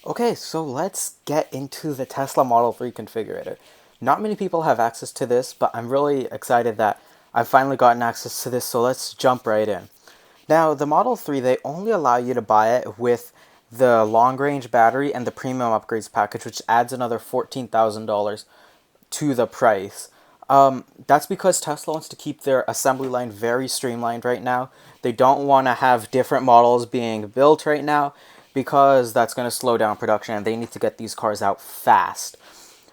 Okay, so let's get into the Tesla Model 3 configurator. Not many people have access to this, but I'm really excited that I've finally gotten access to this, so let's jump right in. Now, the Model 3, they only allow you to buy it with the long-range battery and the premium upgrades package, which adds another $14,000 to the price. That's because Tesla wants to keep their assembly line very streamlined right now. They don't want to have different models being built right now because that's going to slow down production and they need to get these cars out fast.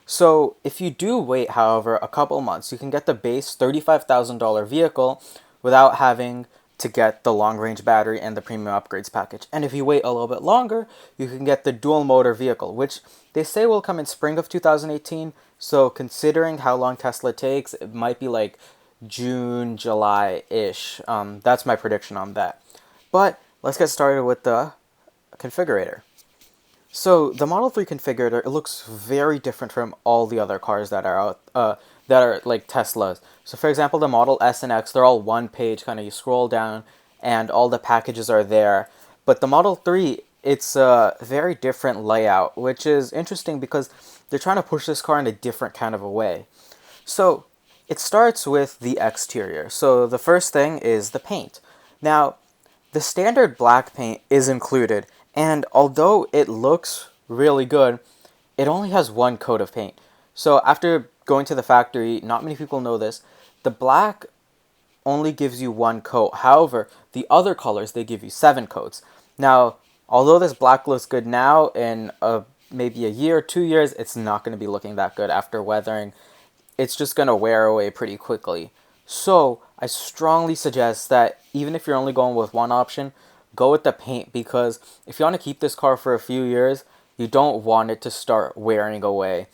So if you do wait, however, a couple months, you can get the base $35,000 vehicle without having to get the long range battery and the premium upgrades package. And if you wait a little bit longer, you can get the dual motor vehicle, which they say will come in spring of 2018. So considering how long Tesla takes, it might be like June, July-ish. That's my prediction on that. But let's get started with the configurator. So the Model 3 configurator, it looks very different from all the other cars that are out, that are like Teslas. So for example, the Model S and X, they're all one page, kind of you scroll down and all the packages are there. But the Model 3, it's a very different layout, which is interesting because they're trying to push this car in a different kind of a way. So it starts with the exterior. So the first thing is the paint. Now, the standard black paint is included, and although it looks really good, it only has one coat of paint. So after going to the factory, not many people know this, the black only gives you one coat. However, the other colors, they give you 7 coats. Now, although this black looks good now, in maybe a year or 2 years, it's not going to be looking that good after weathering. It's just going to wear away pretty quickly. So I strongly suggest that even if you're only going with one option, go with the paint, because if you want to keep this car for a few years, you don't want it to start wearing away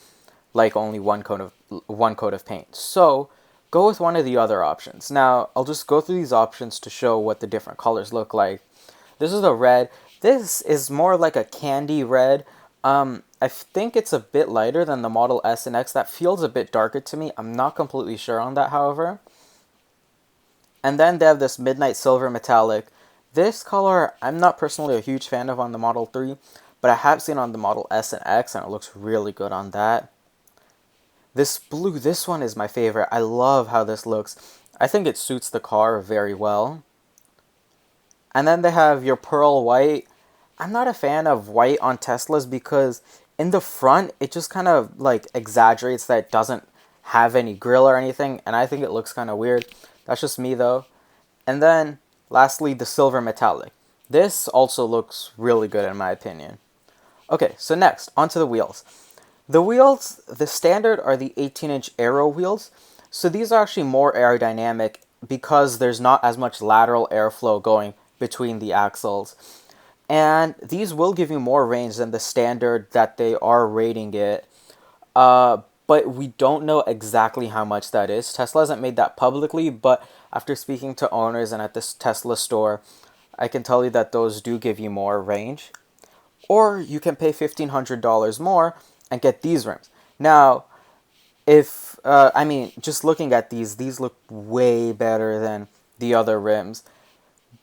like only one coat of paint. So go with one of the other options. Now I'll just go through these options to show what the different colors look like. This is the red. This is more like a candy red. I think it's a bit lighter than the Model S and X. That feels a bit darker to me. I'm not completely sure on that, however. And then they have this midnight silver metallic. This color, I'm not personally a huge fan of on the Model 3, but I have seen on the Model S and X, and it looks really good on that. This blue, this one is my favorite. I love how this looks. I think it suits the car very well. And then they have your pearl white. I'm not a fan of white on Teslas because in the front, it just kind of like exaggerates that it doesn't have any grille or anything, and I think it looks kind of weird. That's just me though. And then lastly, the silver metallic. This also looks really good in my opinion. Okay, so next, onto the wheels. The wheels, the standard are the 18-inch aero wheels. So these are actually more aerodynamic because there's not as much lateral airflow going between the axles. And these will give you more range than the standard that they are rating it. But we don't know exactly how much that is. Tesla hasn't made that publicly, but after speaking to owners and at this Tesla store, I can tell you that those do give you more range. Or you can pay $1,500 more and get these rims. Now, just looking at these look way better than the other rims.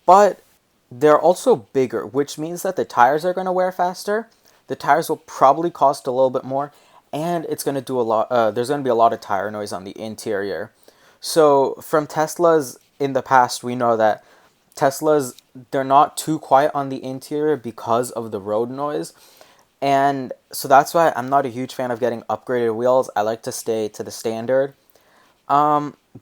But they're also bigger, which means that the tires are going to wear faster. The tires will probably cost a little bit more, and it's going to do a lot. There's going to be a lot of tire noise on the interior. So from Teslas in the past, we know that Teslas, they're not too quiet on the interior because of the road noise. And so that's why I'm not a huge fan of getting upgraded wheels. I like to stay to the standard.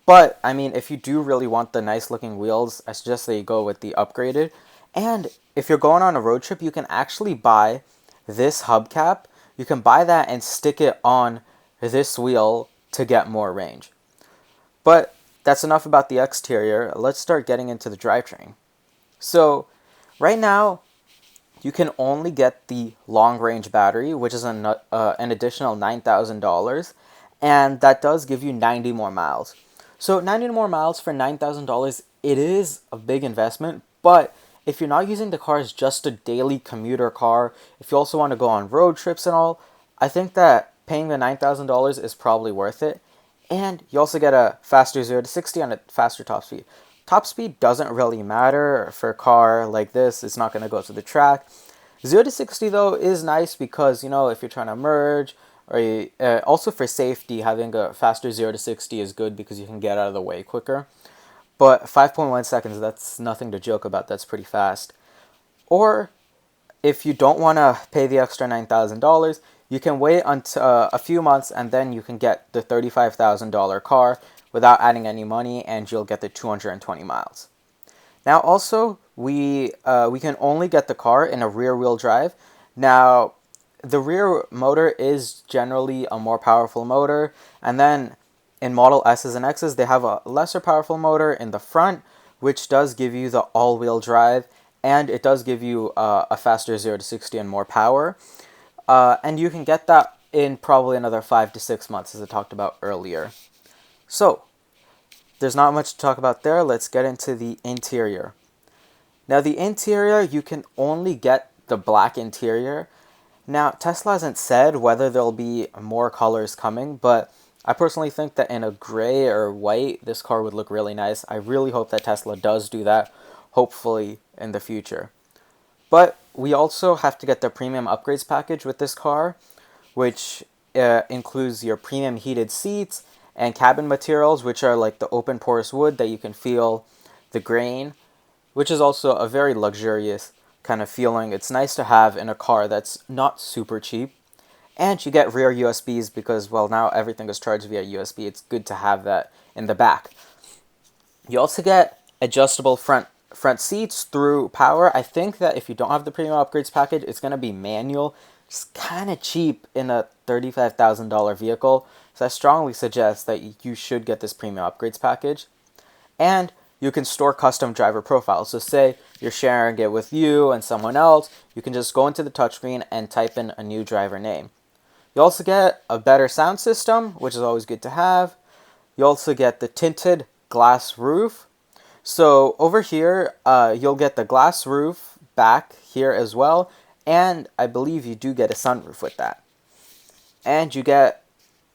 But, I mean, if you do really want the nice looking wheels, I suggest that you go with the upgraded. And if you're going on a road trip, you can actually buy this hubcap. You can buy that and stick it on this wheel to get more range. But that's enough about the exterior. Let's start getting into the drivetrain. So, right now, you can only get the long range battery, which is an additional $9,000. And that does give you 90 more miles. So 90 more miles for $9,000, it is a big investment, but if you're not using the car as just a daily commuter car, if you also want to go on road trips and all, I think that paying the $9,000 is probably worth it. And you also get a faster 0 to 60 and a faster top speed. Top speed doesn't really matter for a car like this. It's not going to go to the track. 0 to 60 though is nice because, you know, if you're trying to merge, or also for safety, having a faster 0 to 60 is good because you can get out of the way quicker. But 5.1 seconds, that's nothing to joke about. That's pretty fast. Or if you don't want to pay the extra $9,000, you can wait until a few months and then you can get the $35,000 car without adding any money, and you'll get the 220 miles. Now also, we can only get the car in a rear-wheel drive. Now, the rear motor is generally a more powerful motor, and then in Model S's and X's, they have a lesser powerful motor in the front, which does give you the all-wheel drive, and it does give you a faster 0 to 60 and more power. And you can get that in probably another 5 to 6 months, as I talked about earlier. So, there's not much to talk about there. Let's get into the interior. Now, the interior, you can only get the black interior. Now, Tesla hasn't said whether there'll be more colors coming, but I personally think that in a gray or white, this car would look really nice. I really hope that Tesla does do that, hopefully in the future. But we also have to get the premium upgrades package with this car, which includes your premium heated seats and cabin materials, which are like the open porous wood that you can feel the grain, which is also a very luxurious kind of feeling. It's nice to have in a car that's not super cheap. And you get rear USBs because, well, now everything is charged via USB. It's good to have that in the back. You also get adjustable front seats through power. I think that if you don't have the premium upgrades package, it's going to be manual. It's kind of cheap in a $35,000 vehicle. So I strongly suggest that you should get this premium upgrades package. And you can store custom driver profiles. So say you're sharing it with you and someone else, you can just go into the touchscreen and type in a new driver name. You also get a better sound system, which is always good to have. You also get the tinted glass roof. So over here, you'll get the glass roof back here as well. And I believe you do get a sunroof with that. And you get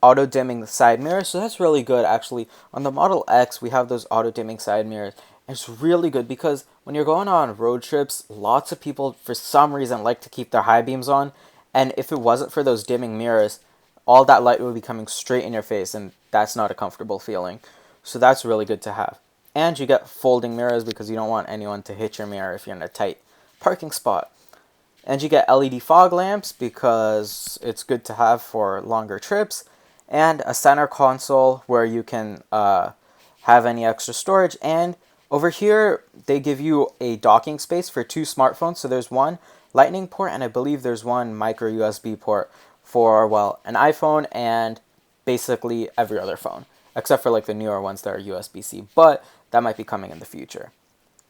auto dimming side mirrors, so that's really good actually. On the Model X, we have those auto dimming side mirrors. And it's really good because when you're going on road trips, lots of people for some reason like to keep their high beams on, and if it wasn't for those dimming mirrors, all that light would be coming straight in your face, and that's not a comfortable feeling. So that's really good to have. And you get folding mirrors because you don't want anyone to hit your mirror if you're in a tight parking spot. And you get LED fog lamps because it's good to have for longer trips. And a center console where you can have any extra storage. And over here, they give you a docking space for 2 smartphones. So there's one Lightning port, and I believe there's one micro USB port for, well, an iPhone and basically every other phone, except for like the newer ones that are USB-C. But that might be coming in the future.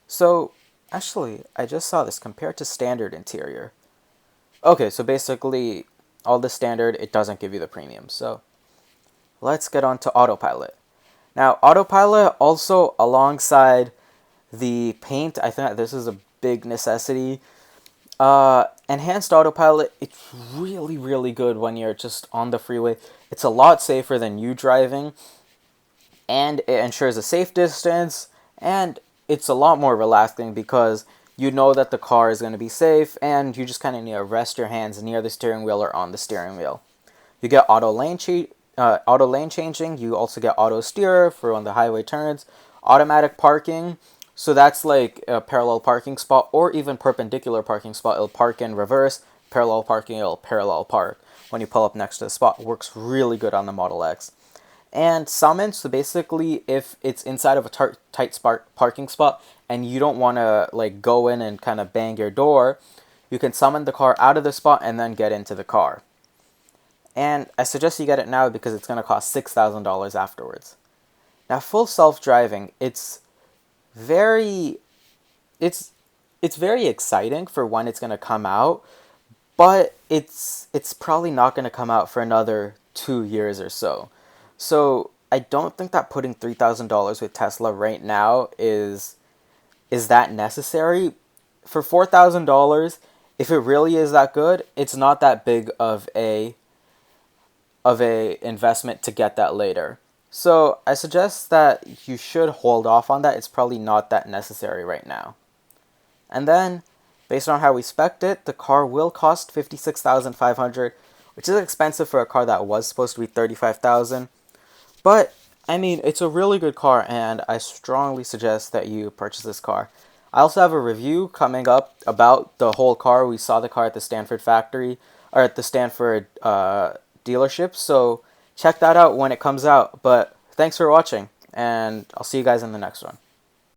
So actually, I just saw this compared to standard interior. Okay, so basically, all the standard, it doesn't give you the premium. So let's get on to Autopilot. Now, Autopilot also alongside the paint, I think this is a big necessity. Enhanced Autopilot, it's really, really good when you're just on the freeway. It's a lot safer than you driving, and it ensures a safe distance, and it's a lot more relaxing because you know that the car is going to be safe, and you just kind of need to rest your hands near the steering wheel or on the steering wheel. You get auto lane changing. You also get auto steer for on the highway turns, automatic parking. So that's like a parallel parking spot or even perpendicular parking spot. It'll park in reverse. Parallel parking, it'll parallel park when you pull up next to the spot. It works really good on the Model X. And summon, so basically if it's inside of a tight parking spot and you don't want to like go in and kind of bang your door, you can summon the car out of the spot and then get into the car. And I suggest you get it now because it's going to cost $6,000 afterwards. Now, full self-driving, it's very exciting for when it's going to come out, but it's probably not going to come out for another 2 years or so. So I don't think that putting $3,000 with Tesla right now is that necessary. For $4,000, if it really is that good, it's not that big of a investment to get that later. So I suggest that you should hold off on that. It's probably not that necessary right now. And then Based on how we spec'd it, the car will cost $56,500, which is expensive for a car that was supposed to be $35,000. But I mean, it's a really good car, and I strongly suggest that you purchase this car. I also have a review coming up about the whole car. We saw the car at the Stanford factory, or at the Stanford dealership, so check that out when it comes out. But thanks for watching, and I'll see you guys in the next one.